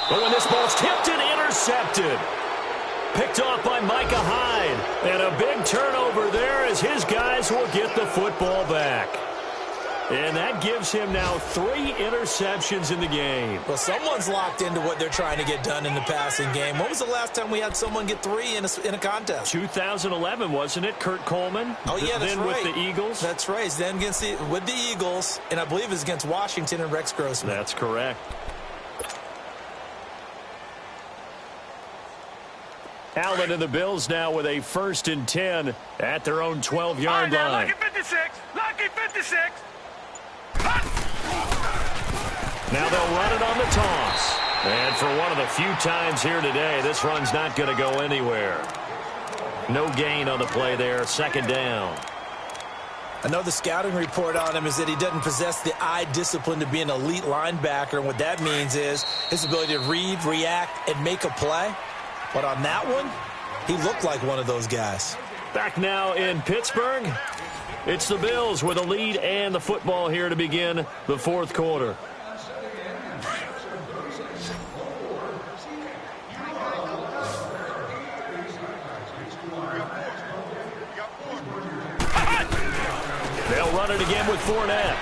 But when this ball's tipped and intercepted. Picked off by Micah Hyde. And a big turnover there as his guys will get the football back. And that gives him now 3 interceptions in the game. Well, someone's locked into what they're trying to get done in the passing game. When was the last time we had someone get 3 in a contest? 2011, wasn't it, Kurt Coleman? Oh, yeah, that's right. Then with the Eagles? That's right. Then with the Eagles, and I believe it's against Washington and Rex Grossman. That's correct. Allen and the Bills now with a 1st and 10 at their own 12-yard line. Lucky 56. Lucky 56. Now they'll run it on the toss. And for one of the few times here today, this run's not going to go anywhere. No gain on the play there. 2nd down. I know the scouting report on him is that he doesn't possess the eye discipline to be an elite linebacker. And what that means is his ability to read, react, and make a play. But on that one, he looked like one of those guys. Back now in Pittsburgh. It's the Bills with a lead and the football here to begin the 4th quarter. They'll run it again with Fournette.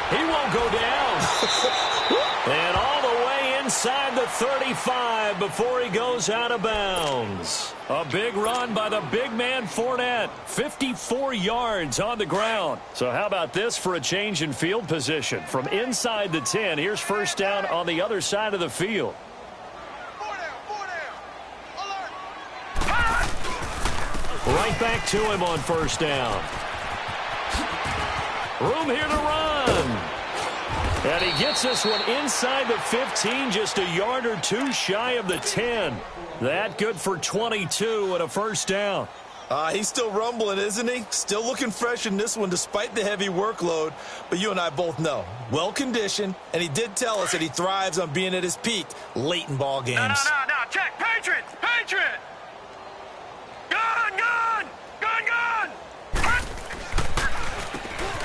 He won't go down. And all the way inside the 35 before he goes out of bounds. A big run by the big man Fournette. 54 yards on the ground. So how about this for a change in field position? From inside the 10, here's 1st down on the other side of the field. Right back to him on 1st down. Room here to run. And he gets this one inside the 15, just a yard or 2 shy of the 10. That good for 22 and a 1st down. He's still rumbling, isn't he? Still looking fresh in this one despite the heavy workload. But you and I both know, well-conditioned, and he did tell us that he thrives on being at his peak late in ball games. No. Check. Patriot. Patriot. Gun.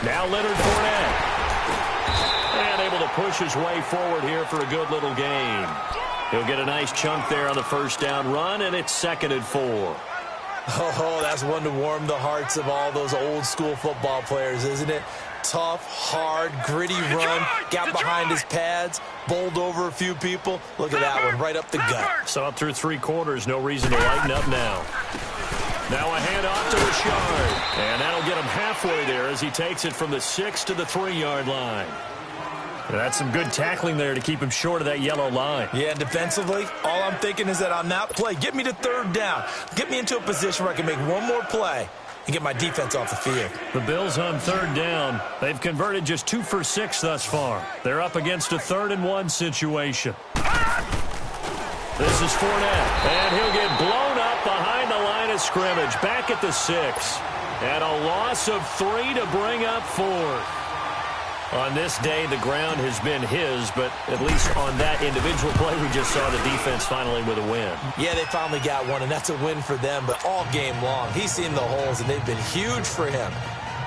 Now Leonard Fournette. And able to push his way forward here for a good little gain. He'll get a nice chunk there on the 1st down run, and it's 2nd and 4. Oh, that's one to warm the hearts of all those old-school football players, isn't it? Tough, hard, gritty run, got behind his pads, bowled over a few people. Look at that one, right up the gut. Saw it through 3 quarters, no reason to lighten up now. Now a handoff to Richard. And that'll get him halfway there as he takes it from the 6 to the 3-yard line. And that's some good tackling there to keep him short of that yellow line. Yeah, and defensively, all I'm thinking is that on that play, get me to 3rd down. Get me into a position where I can make one more play and get my defense off the field. The Bills on 3rd down. They've converted just 2 for 6 thus far. They're up against a 3rd and 1 situation. This is Fournette, and he'll get blown up behind the line of scrimmage, back at the 6. And a loss of 3 to bring up 4th. On this day, the ground has been his, but at least on that individual play, we just saw the defense finally with a win. Yeah, they finally got one, and that's a win for them, but all game long, he's seen the holes, and they've been huge for him.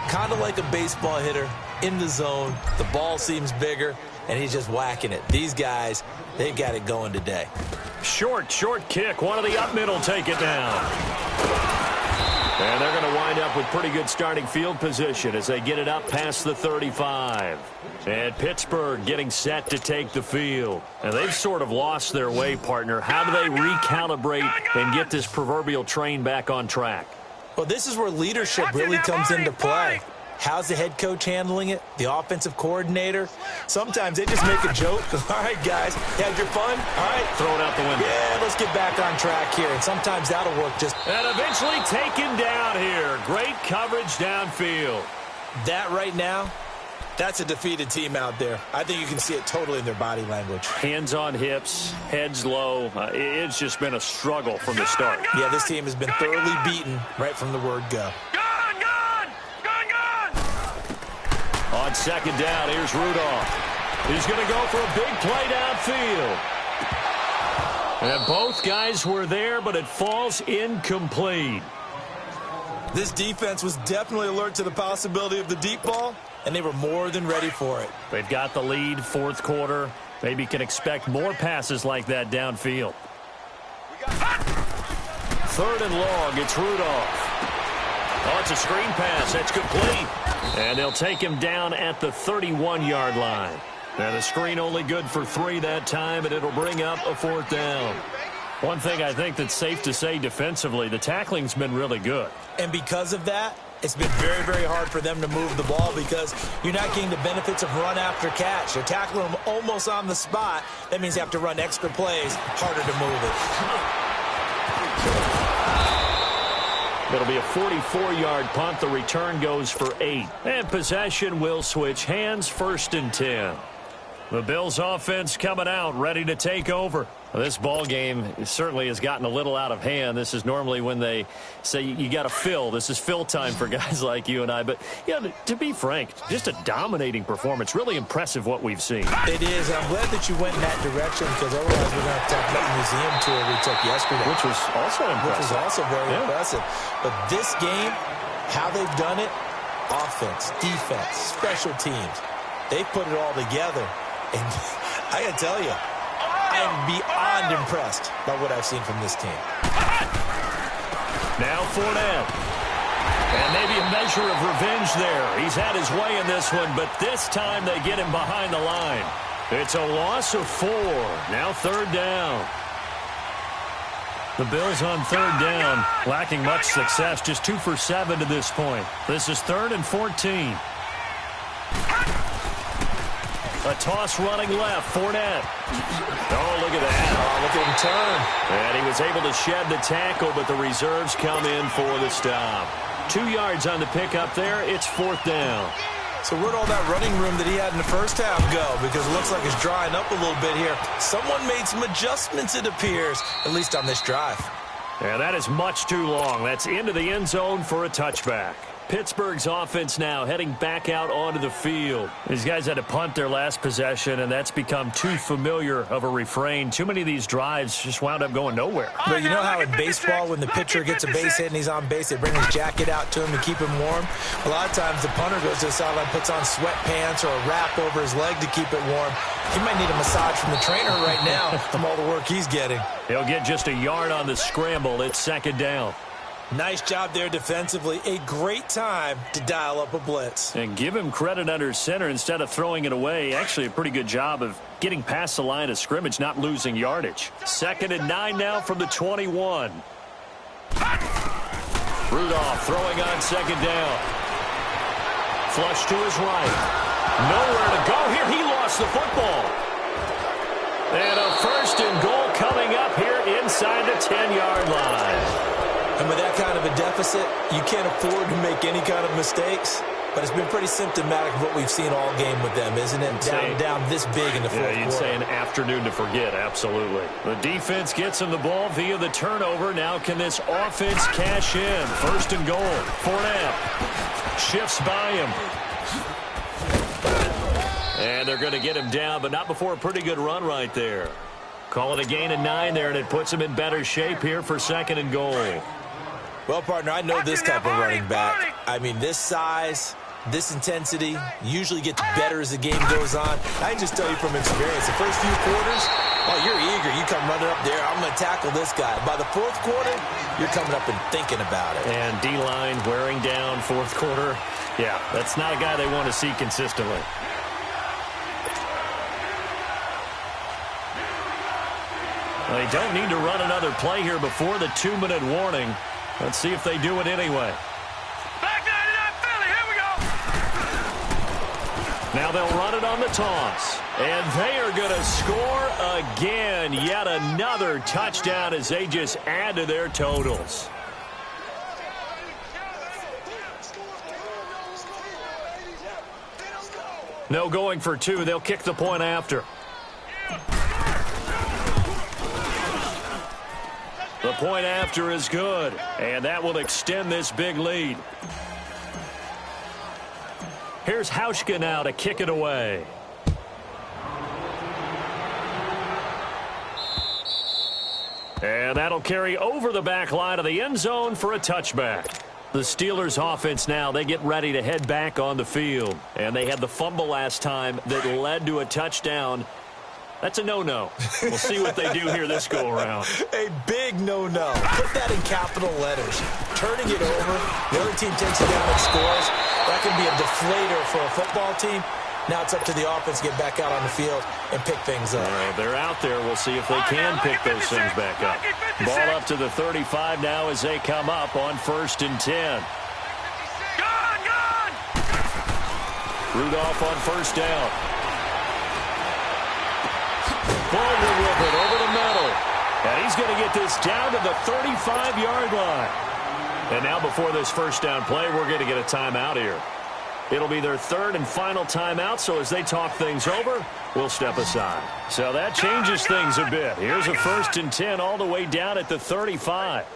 Kind of like a baseball hitter in the zone. The ball seems bigger, and he's just whacking it. These guys, they've got it going today. Short kick. One of the up middle take it down. And they're going to wind up with pretty good starting field position as they get it up past the 35. And Pittsburgh getting set to take the field. And they've sort of lost their way, partner. How do they recalibrate and get this proverbial train back on track? Well, this is where leadership really comes into play. How's the head coach handling it? The offensive coordinator? Sometimes they just make a joke. All right, guys, you had your fun? All right. Throw it out the window. Yeah, let's get back on track here. And sometimes that'll work just... And eventually taken down here. Great coverage downfield. That right now, that's a defeated team out there. I think you can see it totally in their body language. Hands on hips, heads low. It's just been a struggle from the start. Yeah, this team has been thoroughly beaten right from the word go. On 2nd down, here's Rudolph. He's going to go for a big play downfield. And both guys were there, but it falls incomplete. This defense was definitely alert to the possibility of the deep ball, and they were more than ready for it. They've got the lead, 4th quarter. Maybe can expect more passes like that downfield. 3rd and long. It's Rudolph. Oh, it's a screen pass. That's complete. And they'll take him down at the 31-yard line. And the screen only good for 3 that time, and it'll bring up a 4th down. One thing I think that's safe to say defensively, the tackling's been really good. And because of that, it's been very, very hard for them to move the ball because you're not getting the benefits of run after catch. They're tackling them almost on the spot. That means you have to run extra plays, harder to move it. It'll be a 44-yard punt. The return goes for 8. And possession will switch hands, 1st and 10. The Bills offense coming out, ready to take over. Well, this ball game certainly has gotten a little out of hand. This is normally when they say you got to fill. This is fill time for guys like you and I. But, yeah, to be frank, just a dominating performance. Really impressive what we've seen. It is. I'm glad that you went in that direction because otherwise we're going to have to talk about the museum tour we took yesterday. Which was also impressive. Which was also very impressive. But this game, how they've done it, offense, defense, special teams, they put it all together. And I got to tell you, I am beyond impressed by what I've seen from this team. Now Fournette. And maybe a measure of revenge there. He's had his way in this one, but this time they get him behind the line. It's a loss of 4. Now 3rd down. The Bills on 3rd down, lacking much success, just 2 for 7 to this point. This is 3rd and 14. A toss running left, Fournette. Oh, look at that. Oh, look at him turn. And he was able to shed the tackle, but the reserves come in for the stop. 2 yards on the pickup there. It's 4th down. So where'd all that running room that he had in the first half go? Because it looks like it's drying up a little bit here. Someone made some adjustments, it appears, at least on this drive. And that is much too long. That's into the end zone for a touchback. Pittsburgh's offense now heading back out onto the field. These guys had to punt their last possession, and that's become too familiar of a refrain. Too many of these drives just wound up going nowhere. But you know how in baseball, when the pitcher gets a base hit and he's on base, they bring his jacket out to him to keep him warm? A lot of times the punter goes to the sideline, puts on sweatpants or a wrap over his leg to keep it warm. He might need a massage from the trainer right now from all the work he's getting. He'll get just a yard on the scramble. It's 2nd down. Nice job there defensively. A great time to dial up a blitz. And give him credit under center instead of throwing it away. Actually, a pretty good job of getting past the line of scrimmage, not losing yardage. 2nd and 9 now from the 21. Rudolph throwing on 2nd down. Flush to his right. Nowhere to go here. He lost the football. And a 1st and goal coming up here inside the 10-yard line. And with that kind of a deficit, you can't afford to make any kind of mistakes. But it's been pretty symptomatic of what we've seen all game with them, isn't it? Down this big in the fourth quarter. You'd say an afternoon to forget, absolutely. The defense gets him the ball via the turnover. Now can this offense cash in? 1st and goal. Fournette shifts by him. And they're going to get him down, but not before a pretty good run right there. Call it a gain of 9 there, and it puts him in better shape here for 2nd and goal. Well, partner, I know this type of running back. I mean, this size, this intensity usually gets better as the game goes on. I can just tell you from experience, the first few quarters, oh, you're eager. You come running up there, I'm going to tackle this guy. By the 4th quarter, you're coming up and thinking about it. And D-line wearing down 4th quarter. Yeah, that's not a guy they want to see consistently. They don't need to run another play here before the 2-minute warning. Let's see if they do it anyway. Back 99 Philly, here we go. Now they'll run it on the toss. And they are going to score again. Yet another touchdown as they just add to their totals. No going for 2. They'll kick the point after. The point after is good, and that will extend this big lead. Here's Hauschka now to kick it away. And that'll carry over the back line of the end zone for a touchback. The Steelers offense now, they get ready to head back on the field. And they had the fumble last time that led to a touchdown. That's a no-no. We'll see what they do here this go-around. A big no-no. Put that in capital letters. Turning it over, the other team takes it down and scores. That can be a deflator for a football team. Now it's up to the offense to get back out on the field and pick things up. They're out there. We'll see if they can pick those things back up. Ball up to the 35 now as they come up on 1st and 10. Gone! Rudolph on 1st down. Baldwin with it over the middle. And he's going to get this down to the 35-yard line. And now before this 1st down play, we're going to get a timeout here. It'll be their 3rd and final timeout, so as they talk things over, we'll step aside. So that changes things a bit. Here's a 1st and 10 all the way down at the 35.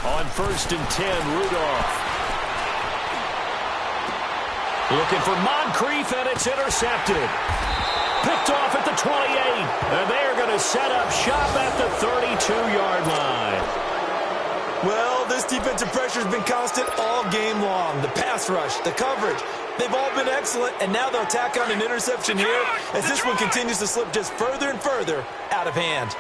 On 1st and 10, Rudolph. Looking for Moncrief, and it's intercepted. Picked off at the 28, and they are going to set up shop at the 32-yard line. Well, this defensive pressure has been constant all game long. The pass rush, the coverage, they've all been excellent, and now they'll tack on an interception here as this one continues to slip just further and further out of hand.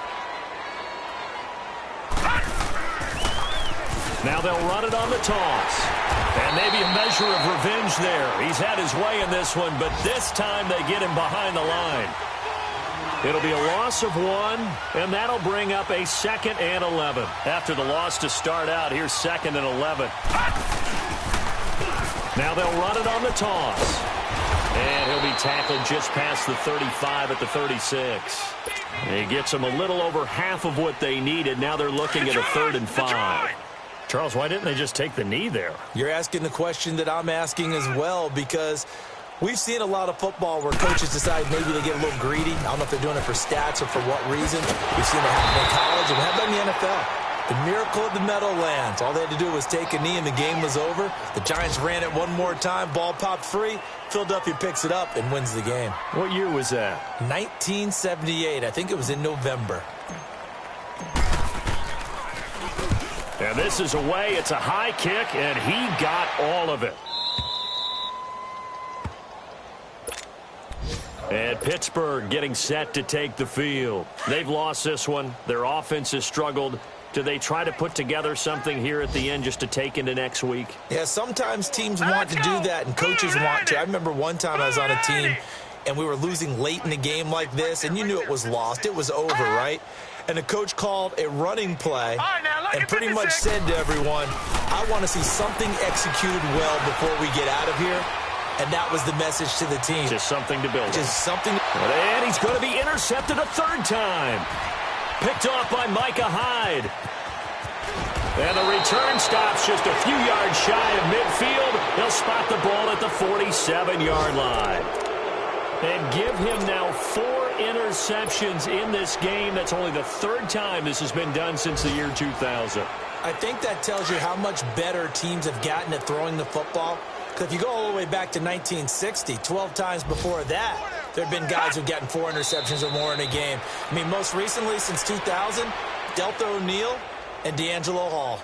Now they'll run it on the toss. And maybe a measure of revenge there. He's had his way in this one, but this time they get him behind the line. It'll be a loss of 1, and that'll bring up a 2nd and 11. After the loss to start out, here's 2nd and 11. Now they'll run it on the toss. And he'll be tackled just past the 35 at the 36. He gets them a little over half of what they needed. Now they're looking at a 3rd and 5. Charles, why didn't they just take the knee there? You're asking the question that I'm asking as well, because we've seen a lot of football where coaches decide maybe they get a little greedy. I don't know if they're doing it for stats or for what reason. We've seen it happen in college, and we have done in the NFL. The miracle of the Meadowlands. All they had to do was take a knee, and the game was over. The Giants ran it one more time. Ball popped free. Philadelphia picks it up and wins the game. What year was that? 1978. I think it was in November. And this is away. It's a high kick, and he got all of it. And Pittsburgh getting set to take the field. They've lost this one. Their offense has struggled. Do they try to put together something here at the end just to take into next week? Yeah, sometimes teams want to do that, and coaches want to. I remember one time I was on a team, and we were losing late in a game like this, and you knew it was lost. It was over, right? And the coach called a running play and pretty much said to everyone, I want to see something executed well before we get out of here. And that was the message to the team. Just something to build. Just something. And he's going to be intercepted a 3rd time. Picked off by Micah Hyde. And the return stops just a few yards shy of midfield. He'll spot the ball at the 47-yard line. And give him now 4 interceptions in this game. That's only the 3rd time this has been done since the year 2000. I think that tells you how much better teams have gotten at throwing the football. Because if you go all the way back to 1960, 12 times before that, there have been guys who've gotten 4 interceptions or more in a game. I mean, most recently, since 2000, Delta O'Neal and D'Angelo Hall.